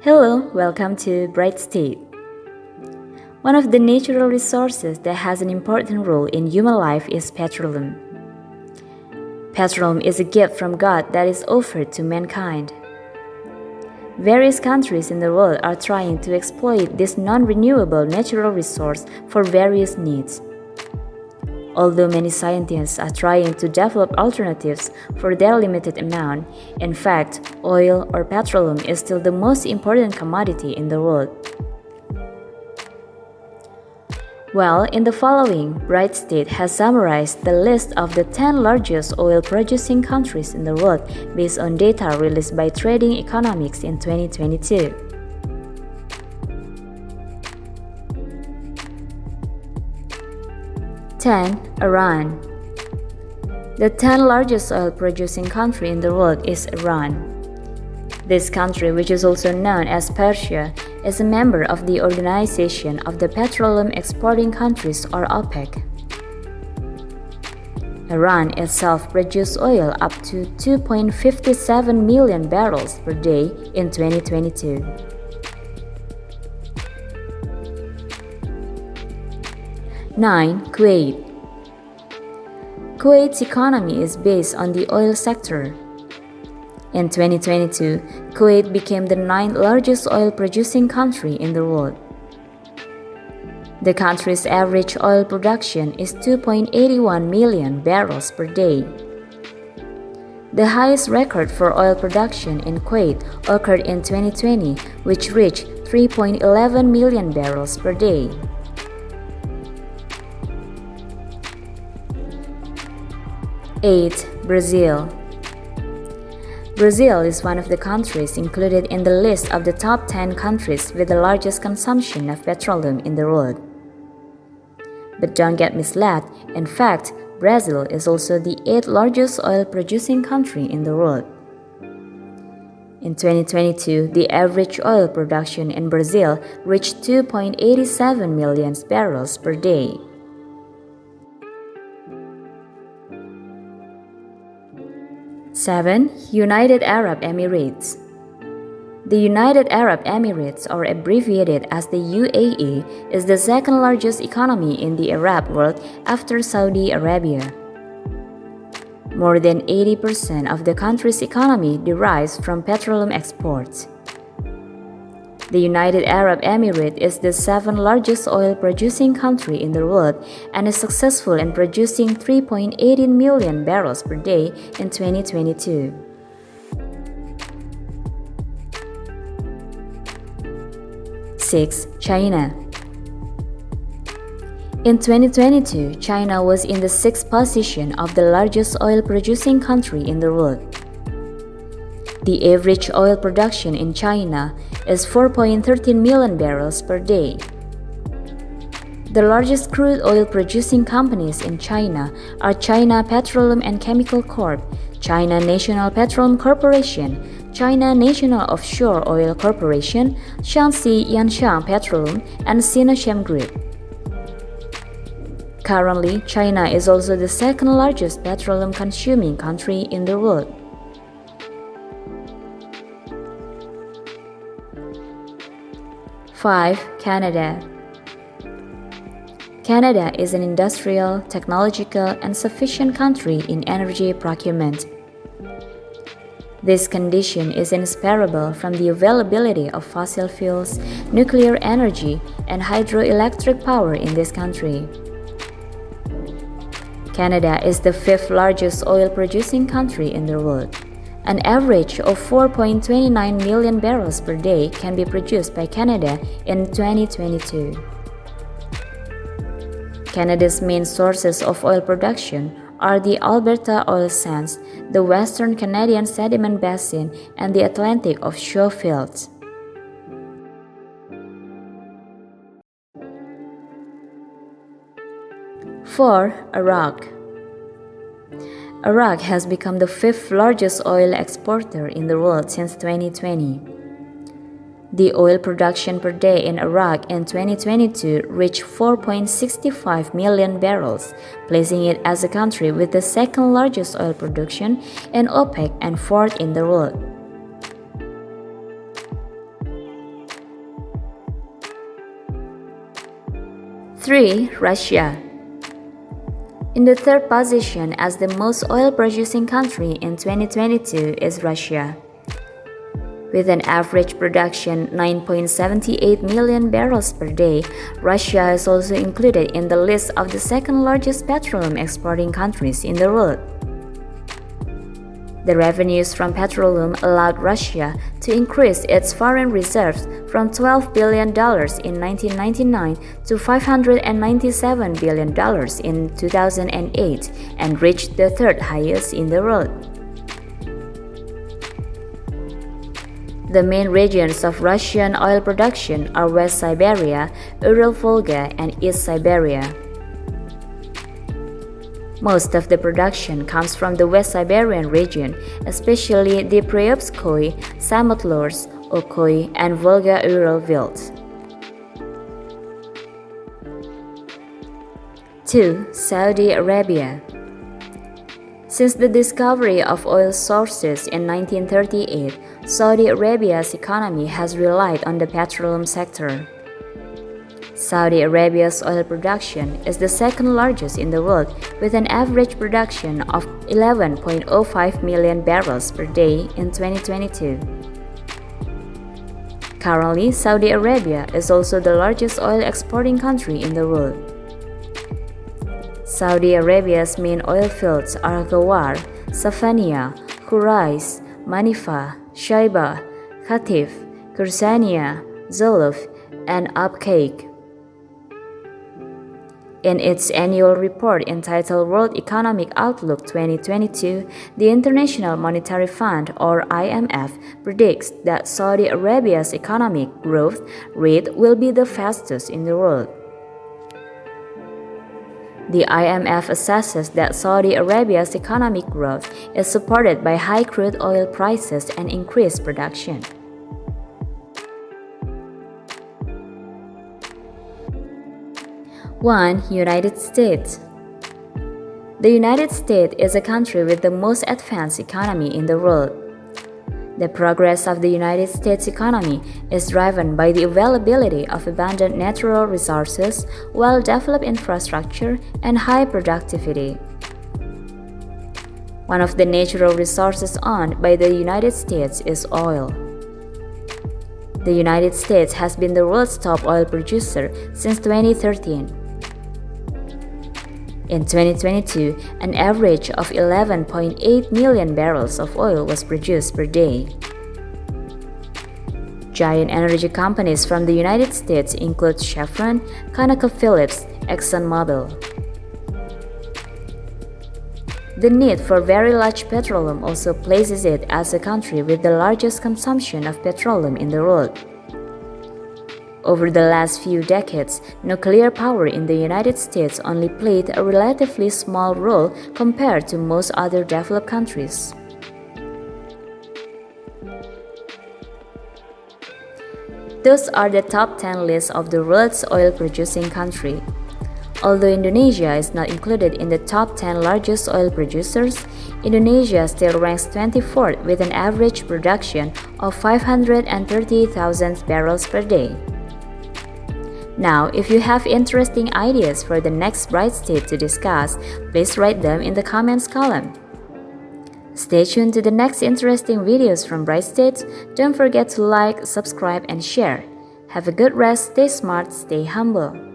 Hello, welcome to Bright State. One of the natural resources that has an important role in human life is petroleum. Petroleum is a gift from God that is offered to mankind. Various countries in the world are trying to exploit this non-renewable natural resource for various needs. Although many scientists are trying to develop alternatives for their limited amount, in fact, oil or petroleum is still the most important commodity in the world. Well, in the following, Bright State has summarized the list of the 10 largest oil-producing countries in the world based on data released by Trading Economics in 2022. Iran. The 10th largest oil-producing country in the world is Iran. This country, which is also known as Persia, is a member of the Organization of the Petroleum Exporting Countries or OPEC. Iran itself produced oil up to 2.57 million barrels per day in 2022. Kuwait. Kuwait's economy is based on the oil sector. In 2022, Kuwait became the 9th largest oil-producing country in the world. The country's average oil production is 2.81 million barrels per day. The highest record for oil production in Kuwait occurred in 2020, which reached 3.11 million barrels per day. Brazil. Brazil is one of the countries included in the list of the top 10 countries with the largest consumption of petroleum in the world. But don't get misled, in fact, Brazil is also the 8th largest oil-producing country in the world. In 2022, the average oil production in Brazil reached 2.87 million barrels per day. United Arab Emirates. The United Arab Emirates, or abbreviated as the UAE, is the second largest economy in the Arab world after Saudi Arabia. More than 80% of the country's economy derives from petroleum exports. The United Arab Emirates is the 7th largest oil-producing country in the world and is successful in producing 3.18 million barrels per day in 2022. China. In 2022, China was in the 6th position of the largest oil-producing country in the world. The average oil production in China is 4.13 million barrels per day. The largest crude oil producing companies in China are China Petroleum and Chemical Corp., China National Petroleum Corporation, China National Offshore Oil Corporation, Shaanxi Yanshang Petroleum, and Sinochem Group. Currently, China is also the 2nd largest petroleum consuming country in the world. Canada. Canada is an industrial, technological, and sufficient country in energy procurement. This condition is inseparable from the availability of fossil fuels, nuclear energy, and hydroelectric power in this country. Canada is the 5th largest oil-producing country in the world. An average of 4.29 million barrels per day can be produced by Canada in 2022. Canada's main sources of oil production are the Alberta Oil Sands, the Western Canadian Sediment Basin, and the Atlantic offshore fields. Iraq. Iraq has become the 5th largest oil exporter in the world since 2020. The oil production per day in Iraq in 2022 reached 4.65 million barrels, placing it as a country with the 2nd largest oil production in OPEC and 4th in the world. 3. Russia. In the third position as the most oil-producing country in 2022 is Russia. With an average production 9.78 million barrels per day, Russia is also included in the list of the second-largest petroleum exporting countries in the world. The revenues from petroleum allowed Russia to increase its foreign reserves from $12 billion in 1999 to $597 billion in 2008 and reached the third highest in the world. The main regions of Russian oil production are West Siberia, Ural-Volga, and East Siberia. Most of the production comes from the West Siberian region, especially the Priupskoye, Samotlorsk, Okoye, and Volga-Ural belts. 2. Saudi Arabia. Since the discovery of oil sources in 1938, Saudi Arabia's economy has relied on the petroleum sector. Saudi Arabia's oil production is the second largest in the world, with an average production of 11.05 million barrels per day in 2022. Currently, Saudi Arabia is also the largest oil exporting country in the world. Saudi Arabia's main oil fields are Ghawar, Safaniya, Khurais, Manifa, Shaiba, Khatif, Kursania, Zuluf, and Abqaiq. In its annual report entitled World Economic Outlook 2022, the International Monetary Fund, or IMF, predicts that Saudi Arabia's economic growth rate will be the fastest in the world. The IMF assesses that Saudi Arabia's economic growth is supported by high crude oil prices and increased production. 1. United States. The United States is a country with the most advanced economy in the world. The progress of the United States economy is driven by the availability of abundant natural resources, well-developed infrastructure, and high productivity. One of the natural resources owned by the United States is oil. The United States has been the world's top oil producer since 2013. In 2022, an average of 11.8 million barrels of oil was produced per day. Giant energy companies from the United States include Chevron, ConocoPhillips, ExxonMobil. The need for very large petroleum also places it as a country with the largest consumption of petroleum in the world. Over the last few decades, nuclear power in the United States only played a relatively small role compared to most other developed countries. Those are the top 10 lists of the world's oil-producing country. Although Indonesia is not included in the top 10 largest oil producers, Indonesia still ranks 24th with an average production of 530,000 barrels per day. Now, if you have interesting ideas for the next bright state to discuss, please write them in the comments column. Stay tuned to the next interesting videos from Bright States. Don't forget to like, subscribe, and share. Have a good rest, stay smart, stay humble.